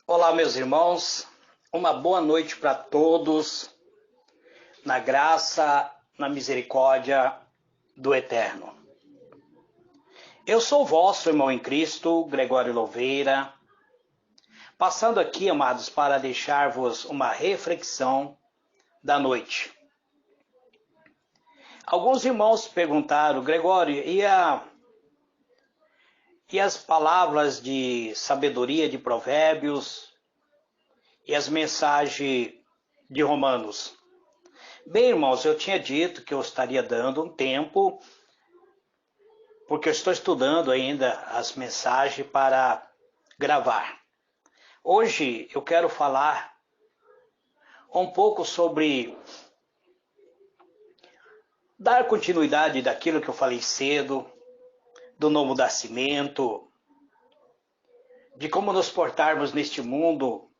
Olá, meus irmãos, uma boa noite para todos, na graça, na misericórdia do Eterno. Eu sou o vosso irmão em Cristo, Gregório Louveira, passando aqui, amados, para deixar-vos uma reflexão da noite. Alguns irmãos perguntaram, Gregório, e as palavras de sabedoria de Provérbios e as mensagens de Romanos? Bem, irmãos, eu tinha dito que eu estaria dando um tempo, porque eu estou estudando ainda as mensagens para gravar. Hoje eu quero falar um pouco sobre dar continuidade daquilo que eu falei cedo, do novo nascimento, de como nos portarmos neste mundo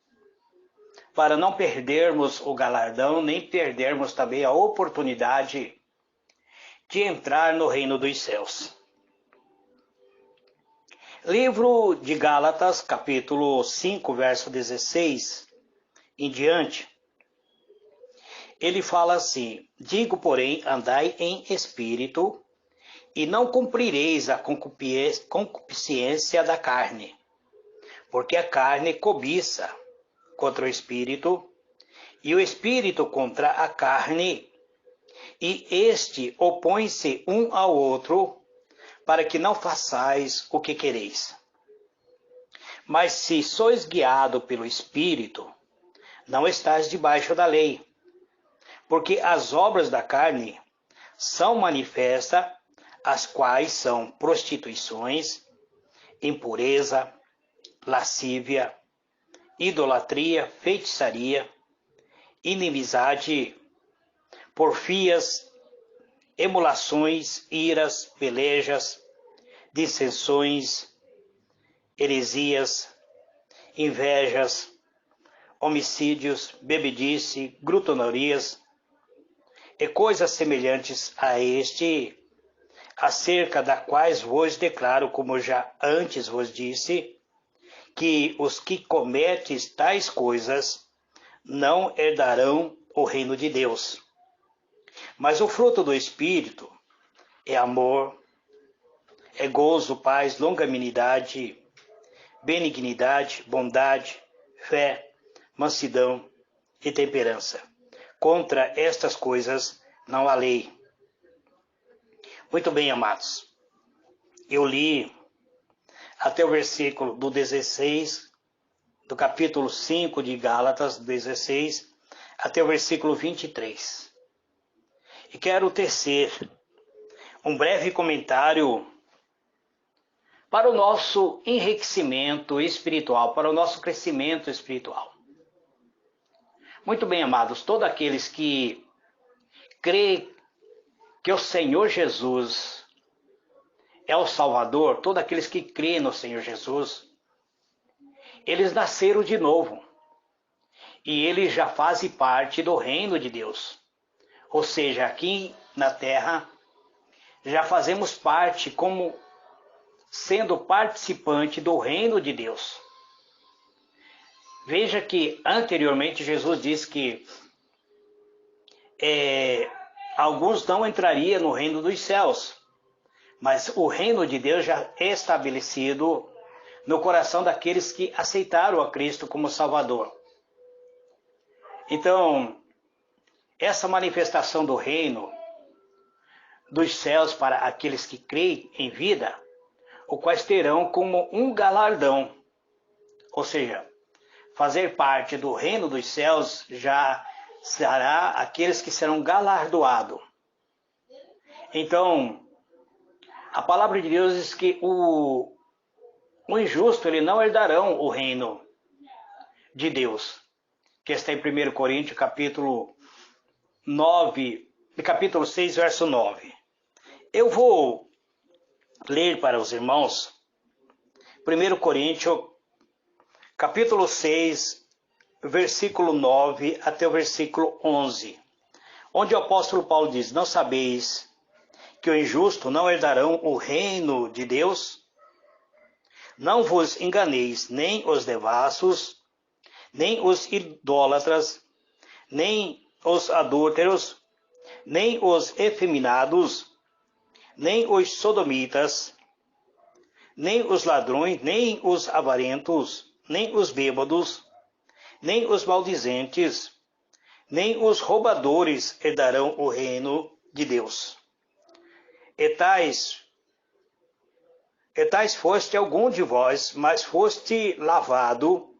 para não perdermos o galardão, nem perdermos também a oportunidade de entrar no reino dos céus. Livro de Gálatas, capítulo 5, verso 16 em diante, ele fala assim: digo, porém, andai em espírito, e não cumprireis a concupiscência da carne, porque a carne cobiça contra o espírito, e o espírito contra a carne, e este opõe-se um ao outro, para que não façais o que quereis. Mas se sois guiado pelo Espírito, não estáis debaixo da lei, porque as obras da carne são manifestas, as quais são prostituições, impureza, lascívia, idolatria, feitiçaria, inimizade, porfias, emulações, iras, pelejas, dissensões, heresias, invejas, homicídios, bebedice, glutonarias e coisas semelhantes a este, acerca das quais vos declaro, como já antes vos disse, que os que cometem tais coisas não herdarão o reino de Deus. Mas o fruto do Espírito é amor, é gozo, paz, longanimidade, benignidade, bondade, fé, mansidão e temperança. Contra estas coisas não há lei. Muito bem, amados. Eu li até o versículo do 16, do capítulo 5 de Gálatas, 16, até o versículo 23. E quero tecer um breve comentário para o nosso enriquecimento espiritual, para o nosso crescimento espiritual. Muito bem, amados, todos aqueles que creem que o Senhor Jesus é o Salvador, todos aqueles que creem no Senhor Jesus, eles nasceram de novo. E eles já fazem parte do reino de Deus. Ou seja, aqui na terra, já fazemos parte como sendo participante do reino de Deus. Veja que anteriormente Jesus disse que alguns não entrariam no reino dos céus, mas o reino de Deus já é estabelecido no coração daqueles que aceitaram a Cristo como Salvador. Então, essa manifestação do reino dos céus para aqueles que creem em vida, o quais terão como um galardão, ou seja, fazer parte do reino dos céus já será aqueles que serão galardoados. Então, a palavra de Deus diz que o injusto ele não herdarão o reino de Deus, que está em 1 Coríntios, capítulo 9, capítulo 6, verso 9. Eu vou ler para os irmãos 1 Coríntios, capítulo 6, versículo 9 até o versículo 11, onde o apóstolo Paulo diz: não sabeis que o injusto não herdarão o reino de Deus? Não vos enganeis, nem os devassos, nem os idólatras, nem os adúlteros, nem os efeminados, nem os sodomitas, nem os ladrões, nem os avarentos, nem os bêbados, nem os maldizentes, nem os roubadores herdarão o reino de Deus. E tais foste algum de vós, mas foste lavado,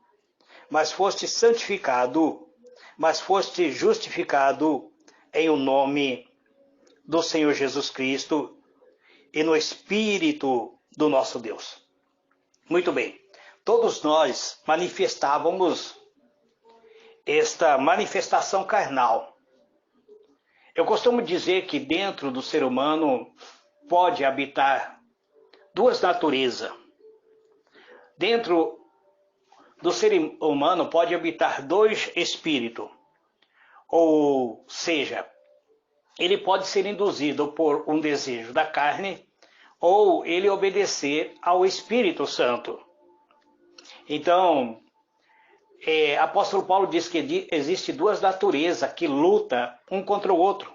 mas foste santificado, mas foste justificado em o nome do Senhor Jesus Cristo e no Espírito do nosso Deus. Muito bem, todos nós manifestávamos esta manifestação carnal. Eu costumo dizer que dentro do ser humano pode habitar duas naturezas. Dentro do ser humano pode habitar dois espíritos. Ou seja, ele pode ser induzido por um desejo da carne ou ele obedecer ao Espírito Santo. Então, apóstolo Paulo diz que existe duas naturezas que lutam um contra o outro,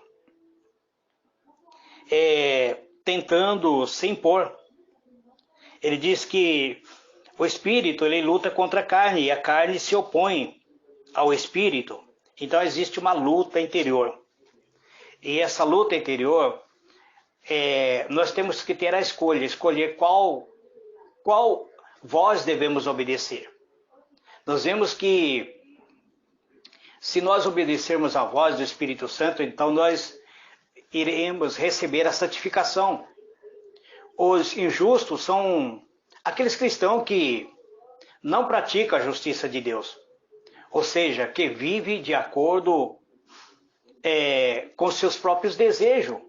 tentando se impor. Ele diz que o Espírito ele luta contra a carne e a carne se opõe ao Espírito. Então existe uma luta interior. E essa luta interior, nós temos que ter a escolha, escolher qual voz devemos obedecer. Nós vemos que se nós obedecermos à voz do Espírito Santo, então nós iremos receber a santificação. Os injustos são aqueles cristãos que não praticam a justiça de Deus, ou seja, que vivem de acordo com seus próprios desejos.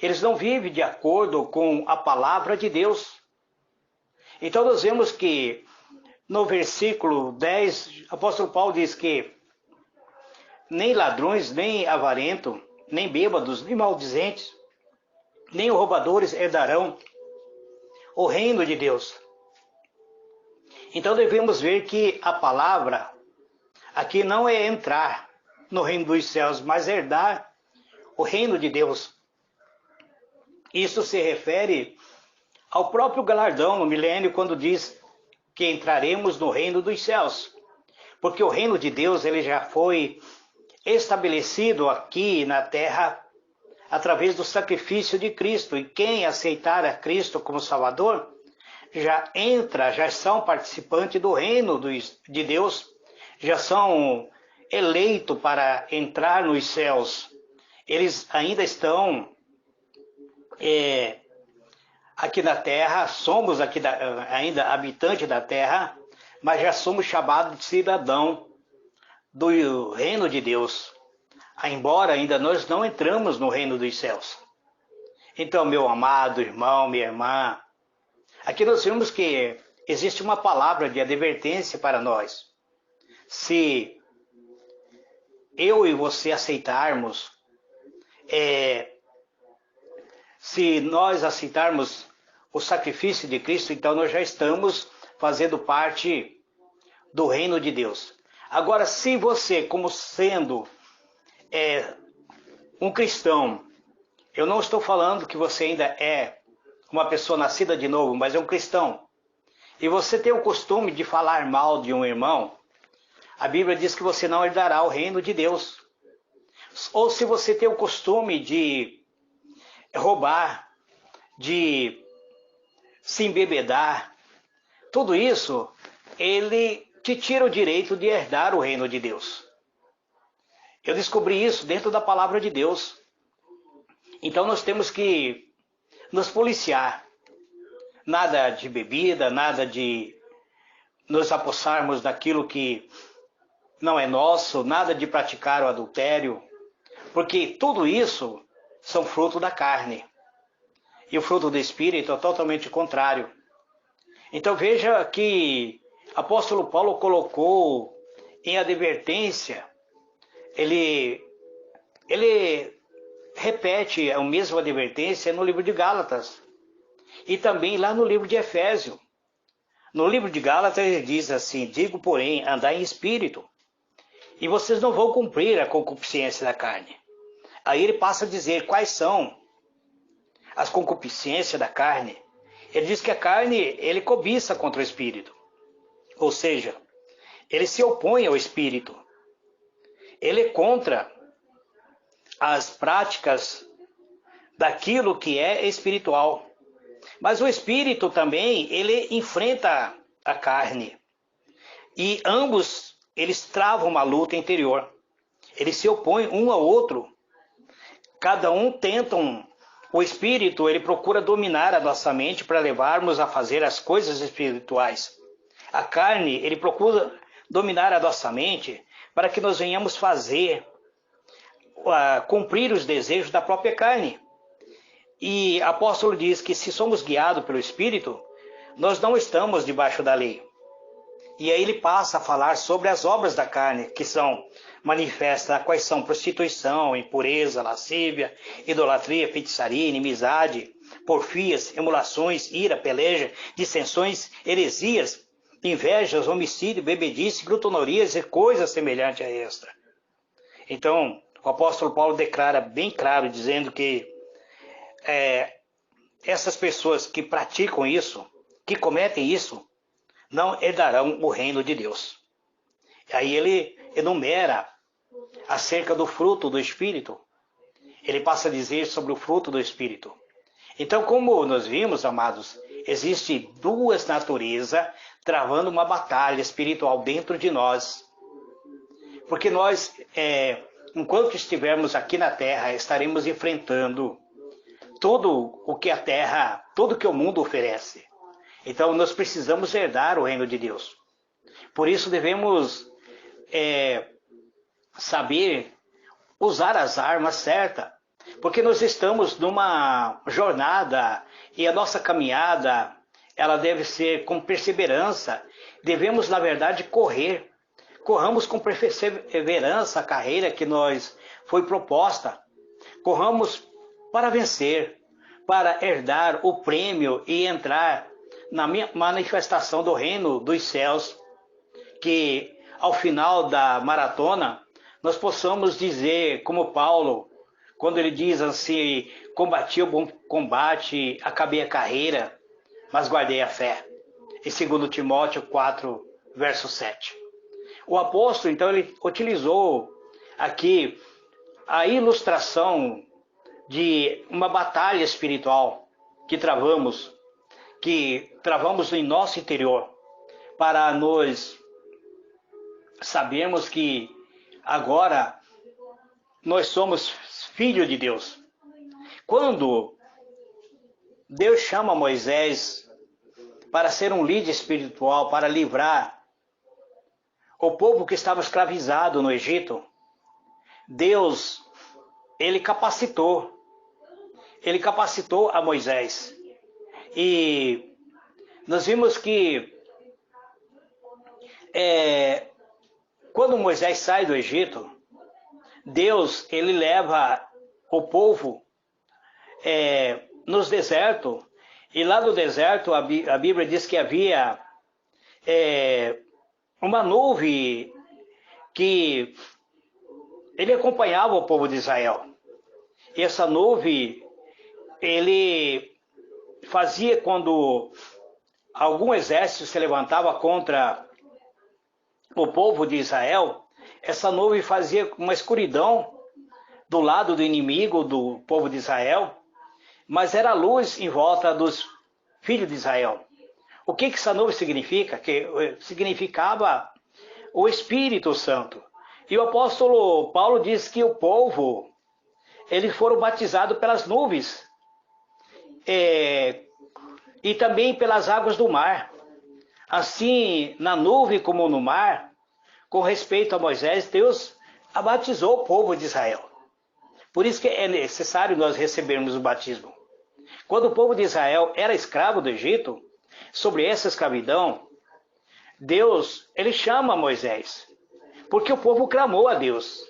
Eles não vivem de acordo com a palavra de Deus. Então nós vemos que no versículo 10, o apóstolo Paulo diz que nem ladrões, nem avarentos, nem bêbados, nem maldizentes, nem roubadores herdarão o reino de Deus. Então devemos ver que a palavra aqui não é entrar no reino dos céus, mas herdar o reino de Deus. Isso se refere ao próprio galardão no milênio, quando diz que entraremos no reino dos céus. Porque o reino de Deus ele já foi estabelecido aqui na terra através do sacrifício de Cristo. E quem aceitar a Cristo como Salvador, já são participantes do reino de Deus, já são eleitos para entrar nos céus. Eles ainda estão aqui na terra, somos aqui ainda habitantes da terra, mas já somos chamados de cidadão do reino de Deus, embora ainda nós não entramos no reino dos céus. Então, meu amado irmão, minha irmã, aqui nós vemos que existe uma palavra de advertência para nós. Se eu e você aceitarmos, se nós aceitarmos o sacrifício de Cristo, então nós já estamos fazendo parte do reino de Deus. Agora, se você, como sendo um cristão, eu não estou falando que você ainda é uma pessoa nascida de novo, mas é um cristão, e você tem o costume de falar mal de um irmão, a Bíblia diz que você não herdará o reino de Deus. Ou se você tem o costume de roubar, de se embebedar, tudo isso, ele te tira o direito de herdar o reino de Deus. Eu descobri isso dentro da palavra de Deus. Então nós temos que nos policiar. Nada de bebida, nada de nos apossarmos daquilo que não é nosso, nada de praticar o adultério, porque tudo isso são fruto da carne. E o fruto do Espírito é totalmente contrário. Então veja que o apóstolo Paulo colocou em advertência, ele repete a mesma advertência no livro de Gálatas e também lá no livro de Efésios. No livro de Gálatas ele diz assim: digo, porém, andai em espírito, e vocês não vão cumprir a concupiscência da carne. Aí ele passa a dizer quais são as concupiscências da carne. Ele diz que a carne, ele cobiça contra o espírito. Ou seja, ele se opõe ao espírito. Ele é contra as práticas daquilo que é espiritual. Mas o espírito também, ele enfrenta a carne. E ambos, eles travam uma luta interior. Eles se opõem um ao outro. Cada um tenta O espírito, ele procura dominar a nossa mente para levarmos a fazer as coisas espirituais. A carne, ele procura dominar a nossa mente para que nós venhamos cumprir os desejos da própria carne. E o apóstolo diz que se somos guiados pelo Espírito, nós não estamos debaixo da lei. E aí ele passa a falar sobre as obras da carne, que são manifestas, quais são prostituição, impureza, lascívia, idolatria, feitiçaria, inimizade, porfias, emulações, ira, peleja, dissensões, heresias, invejas, homicídio, bebedice, glutonorias e coisas semelhantes a esta. Então, o apóstolo Paulo declara bem claro, dizendo que essas pessoas que praticam isso, que cometem isso, não herdarão o reino de Deus. Aí ele enumera acerca do fruto do Espírito. Ele passa a dizer sobre o fruto do Espírito. Então, como nós vimos, amados, existe duas naturezas travando uma batalha espiritual dentro de nós. Porque nós, enquanto estivermos aqui na Terra, estaremos enfrentando tudo o que a Terra, tudo que o mundo oferece. Então, nós precisamos herdar o reino de Deus. Por isso, devemos saber usar as armas certas. Porque nós estamos numa jornada e a nossa caminhada, ela deve ser com perseverança. Devemos, na verdade, correr. Corramos com perseverança a carreira que nos foi proposta. Corramos para vencer, para herdar o prêmio e entrar na manifestação do reino dos céus, que ao final da maratona nós possamos dizer, como Paulo, quando ele diz assim: combati o bom combate, acabei a carreira, mas guardei a fé. Em 2 Timóteo 4, verso 7. O apóstolo, então, ele utilizou aqui a ilustração de uma batalha espiritual que travamos em nosso interior, para nós sabermos que agora nós somos filhos de Deus. Quando Deus chama Moisés para ser um líder espiritual, para livrar o povo que estava escravizado no Egito, Deus, ele capacitou a Moisés. E nós vimos que quando Moisés sai do Egito, Deus, ele leva o povo nos desertos, e lá no deserto a Bíblia diz que havia uma nuvem que ele acompanhava o povo de Israel. E essa nuvem, ele fazia quando algum exército se levantava contra o povo de Israel, essa nuvem fazia uma escuridão do lado do inimigo do povo de Israel, mas era luz em volta dos filhos de Israel. O que essa nuvem significa? Que significava o Espírito Santo. E o apóstolo Paulo diz que o povo, eles foram batizados pelas nuvens e também pelas águas do mar. Assim, na nuvem como no mar, com respeito a Moisés, Deus batizou o povo de Israel. Por isso que é necessário nós recebermos o batismo. Quando o povo de Israel era escravo do Egito, sobre essa escravidão, Deus, ele chama Moisés, porque o povo clamou a Deus.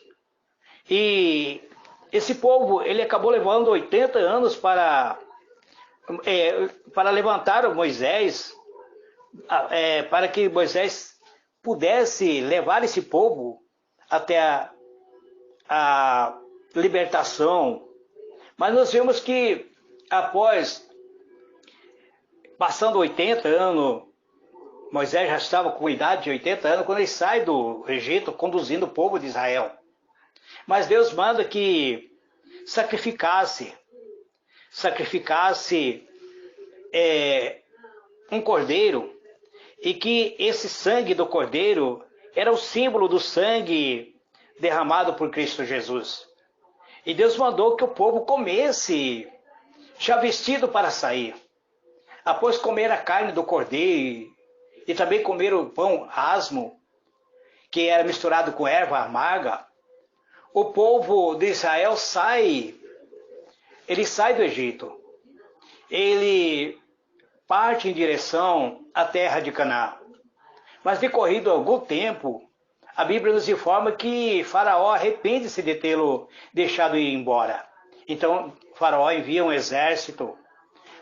E esse povo, ele acabou levando 80 anos para levantar o Moisés para que Moisés pudesse levar esse povo até a libertação. Mas nós vemos que após, passando 80 anos, Moisés já estava com idade de 80 anos quando ele sai do Egito conduzindo o povo de Israel. Mas Deus manda que sacrificasse um cordeiro, e que esse sangue do cordeiro era o símbolo do sangue derramado por Cristo Jesus. E Deus mandou que o povo comesse, já vestido para sair. Após comer a carne do cordeiro e também comer o pão asmo, que era misturado com erva amarga, o povo de Israel sai do Egito. Ele parte em direção à terra de Canaã. Mas decorrido algum tempo, a Bíblia nos informa que Faraó arrepende-se de tê-lo deixado ir embora. Então Faraó envia um exército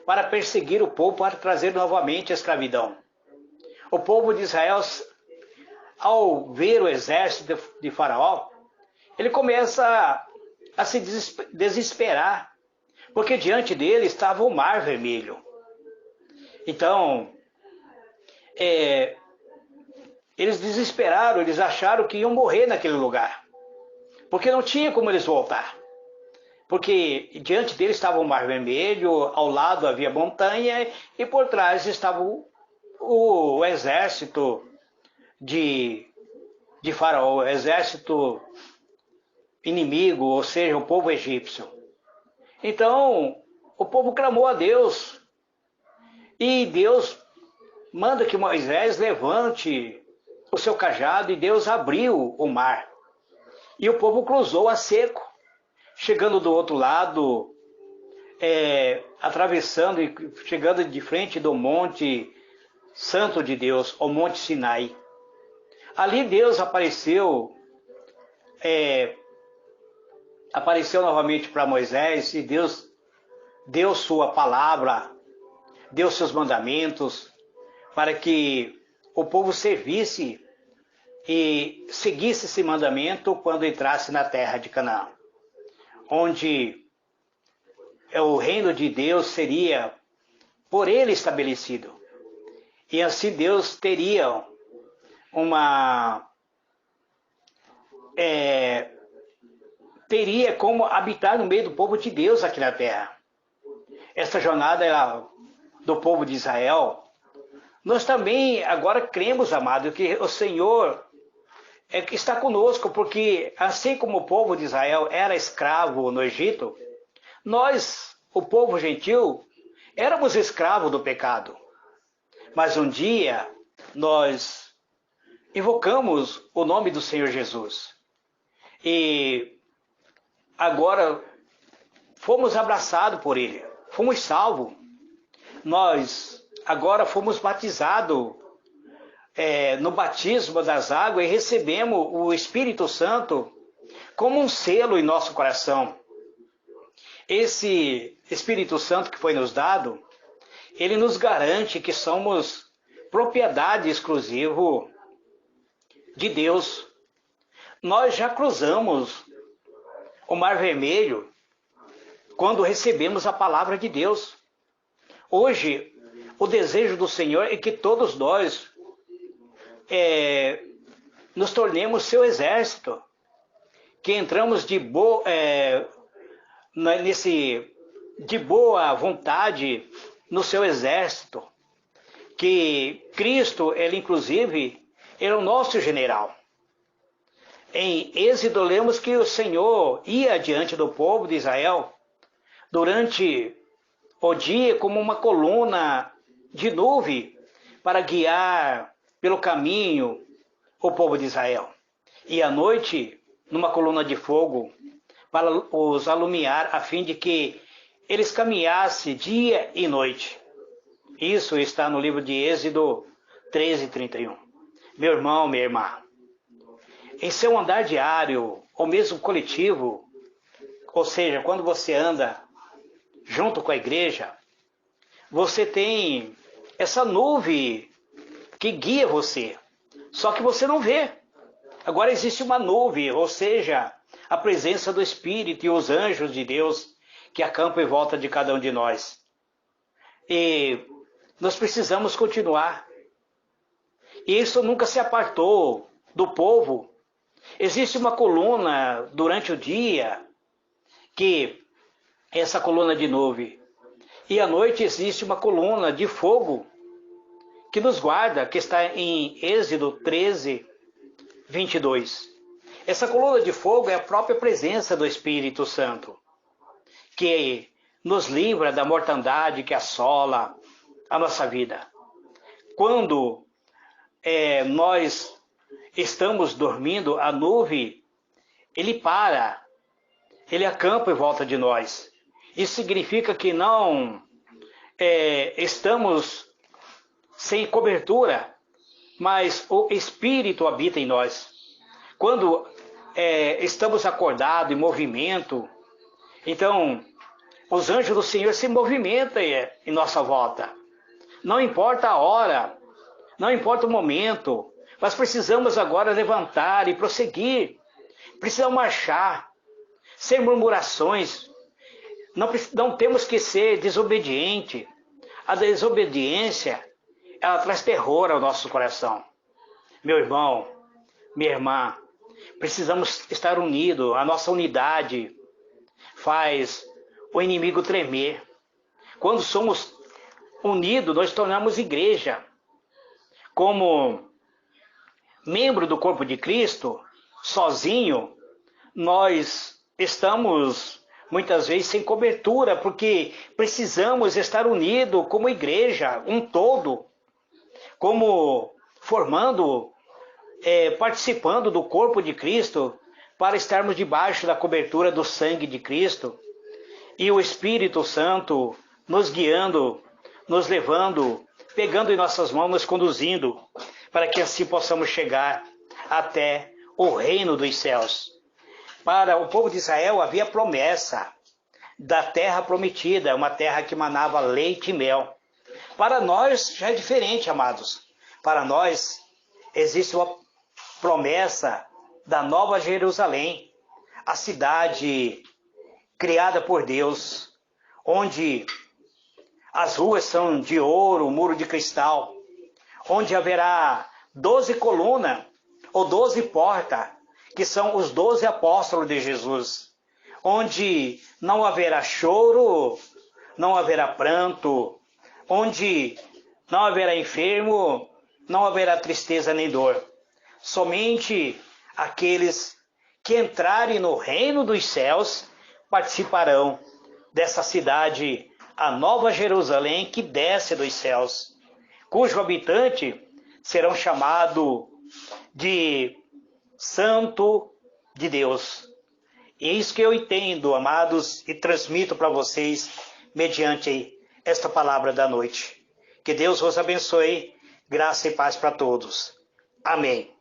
para perseguir o povo, para trazer novamente a escravidão. O povo de Israel, ao ver o exército de Faraó, ele começa a se desesperar, porque diante dele estava o Mar Vermelho. Então, eles desesperaram, eles acharam que iam morrer naquele lugar, porque não tinha como eles voltar. Porque diante deles estava o Mar Vermelho, ao lado havia montanha e por trás estava o exército de Faraó, o exército inimigo, ou seja, o povo egípcio. Então, o povo clamou a Deus. E Deus manda que Moisés levante o seu cajado, e Deus abriu o mar. E o povo cruzou a seco, chegando do outro lado, atravessando e chegando de frente do Monte Santo de Deus, o Monte Sinai. Ali Deus apareceu novamente para Moisés, e Deus deu sua palavra, deu seus mandamentos, para que o povo servisse e seguisse esse mandamento quando entrasse na terra de Canaã, onde o reino de Deus seria por ele estabelecido. E assim Deus teria teria como habitar no meio do povo de Deus aqui na terra. Essa jornada do povo de Israel, nós também agora cremos, amado, que o Senhor está conosco, porque assim como o povo de Israel era escravo no Egito, nós, o povo gentil, éramos escravos do pecado. Mas um dia nós invocamos o nome do Senhor Jesus. E agora fomos abraçados por Ele, fomos salvos. Nós agora fomos batizados no batismo das águas e recebemos o Espírito Santo como um selo em nosso coração. Esse Espírito Santo que foi nos dado, ele nos garante que somos propriedade exclusiva de Deus. Nós já cruzamos o Mar Vermelho quando recebemos a palavra de Deus. Hoje, o desejo do Senhor é que todos nós nos tornemos seu exército, que entramos de boa vontade no seu exército, que Cristo, ele inclusive, era o nosso general. Em Êxodo lemos que o Senhor ia diante do povo de Israel durante o dia como uma coluna de nuvem para guiar pelo caminho o povo de Israel. E à noite, numa coluna de fogo para os alumiar, a fim de que eles caminhassem dia e noite. Isso está no livro de Êxodo 13:31. Meu irmão, minha irmã, em seu andar diário, ou mesmo coletivo, ou seja, quando você anda junto com a igreja, você tem essa nuvem que guia você. Só que você não vê. Agora existe uma nuvem, ou seja, a presença do Espírito e os anjos de Deus que acampam em volta de cada um de nós. E nós precisamos continuar. E isso nunca se apartou do povo. Existe uma coluna durante o dia, que é essa coluna de nuvem. E à noite existe uma coluna de fogo que nos guarda, que está em Êxodo 13, 22. Essa coluna de fogo é a própria presença do Espírito Santo, que nos livra da mortandade que assola a nossa vida. Quando nós estamos dormindo, a nuvem, ele acampa em volta de nós. Isso significa que não estamos sem cobertura, mas o Espírito habita em nós. Quando estamos acordados, em movimento, então os anjos do Senhor se movimentam em nossa volta. Não importa a hora, não importa o momento, mas precisamos agora levantar e prosseguir. Precisamos marchar, sem murmurações. Não temos que ser desobediente. A desobediência, ela traz terror ao nosso coração. Meu irmão, minha irmã, precisamos estar unidos. A nossa unidade faz o inimigo tremer. Quando somos unidos, nós tornamos igreja. Como membro do corpo de Cristo, sozinho, nós estamos muitas vezes sem cobertura, porque precisamos estar unidos como igreja, um todo, como formando, participando do corpo de Cristo, para estarmos debaixo da cobertura do sangue de Cristo, e o Espírito Santo nos guiando, nos levando, pegando em nossas mãos, nos conduzindo, para que assim possamos chegar até o reino dos céus. Para o povo de Israel havia promessa da terra prometida, uma terra que manava leite e mel. Para nós já é diferente, amados. Para nós existe uma promessa da Nova Jerusalém, a cidade criada por Deus, onde as ruas são de ouro, muro de cristal, onde haverá 12 colunas ou 12 portas, que são os 12 apóstolos de Jesus, onde não haverá choro, não haverá pranto, onde não haverá enfermo, não haverá tristeza nem dor. Somente aqueles que entrarem no reino dos céus participarão dessa cidade, a Nova Jerusalém, que desce dos céus, cujo habitante serão chamados de Santo de Deus. E é isso que eu entendo, amados, e transmito para vocês mediante esta palavra da noite. Que Deus vos abençoe, graça e paz para todos. Amém.